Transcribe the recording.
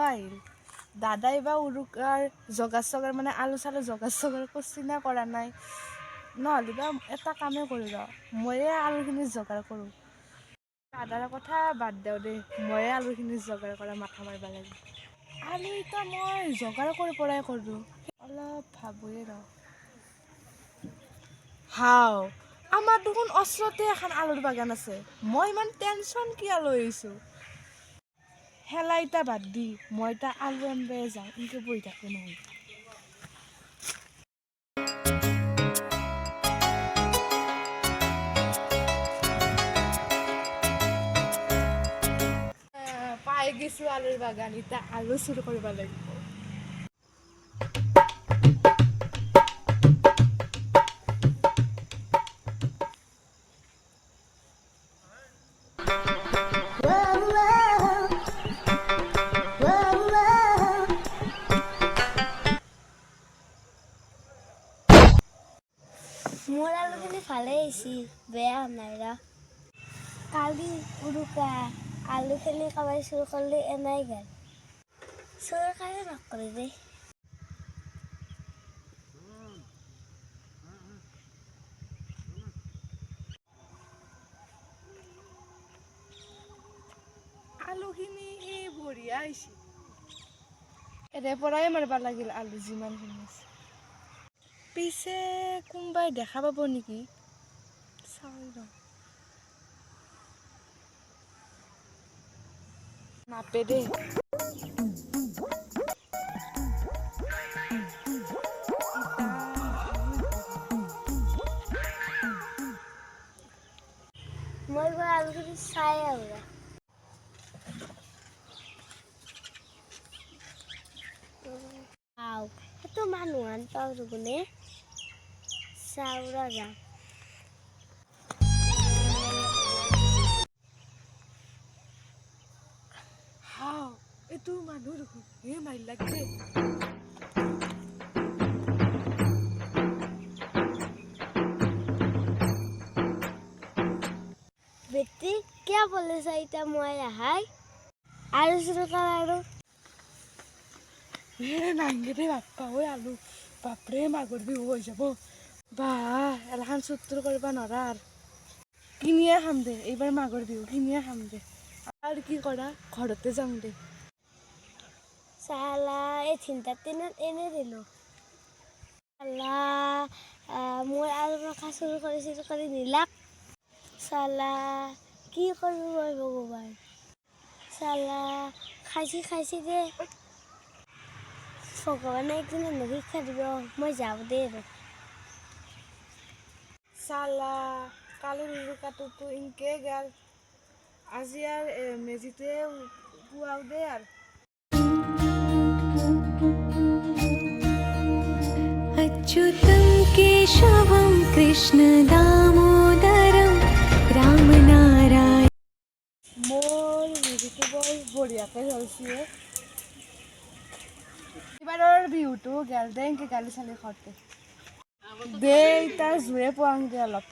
আহিল দাদাই বা উৰুকাৰ জগাৰ চগাৰ মানে আলু চালু জগাৰ চগাৰ কৰছি না কৰা নাই নহ'লে বা এটা কামেই কৰি ৰ ময়ে আলুখিনি জগাৰ কৰোঁ দাদাৰ কথা বাদ দেওঁ দেই ময়ে আলুখিনি জগাৰ কৰা মাথা মাৰিব লাগে আলু এতিয়া মই জগাৰ কৰি পৰাই কৰোঁ অলপ ভাবোঁৱে ৰ হাও আমাৰ দেখোন ওচৰতে এখন আলুৰ বাগান আছে মই ইমান টেনশ্যন কিয় লৈ আহিছোঁ হেলা ইটা বাদ দি মই এতিয়া আলু আনবাই যাওঁ এনেকৈ বহি থাকোঁ নহয় পাই গৈছোঁ আলুৰ বাগান এতিয়া আলু চুৰ কৰিব লাগিব মোৰ আলুখিনি ভালেই আহিছে বেয়া নাই ৰ কালি উৰুকা আলুখিনি কাবাই চুৰ কৰিলে এনেই গ'ল চৰকাৰে নকৰে দেই আলুখিনি বঢ়িয়া হৈছে এৰে পৰাই মাৰিব লাগিল আলু যিমানখিনি আছে পিছে কোনোবাই দেখা পাব নেকি চাওঁ ৰ নাপে দেই মই গৈ আলুখিনি চাই আহোঁ সেইটো মানুহ আনপাওঁ কোনে চাউৰা যাম হাও এইটো মানুহ দেখোন মাৰি লাগে বেটি কিয় বলে চাইটা মই আহাই আৰু চুৰুকাৰ আৰু নাংগে দে বাপ্পা ঐ আলু বাপৰে মাঘৰ বিহু হৈ যাব বা এলাখান চুৰ কৰিব নোৱাৰা কিনিয়ে খাম দে এইবাৰ মাঘৰ বিহু কিনিয়ে খাম দে আৰু কি কৰা ঘৰতে যাম দে চালা এই চিন্তাৰ দিনত এনে দিলোঁ চালা মোৰ আলু মাখা চুৰ কৰি নিলাক চালা কি কৰোঁ মই ভগৱান চালা খাইছি দে ভগৱানে একদিন শিক্ষা দিব মই যাওঁ দেই আৰু চালা কালিৰ উৰুকাটোতো ইনকে গেল আজি আৰু মেজিটোৱে পুৱাও দে আৰু अच्युतं केशवं कृष्णदामोदरं रामनारायण মোৰ মেজিটো বৰ বঢ়িয়াকৈ চলিছে এইবাৰৰ বিহুটো গেল দে এনেকৈ গালি চালি ঘৰতে দে এতিয়া জুয়ে পোৱাংগে অলপ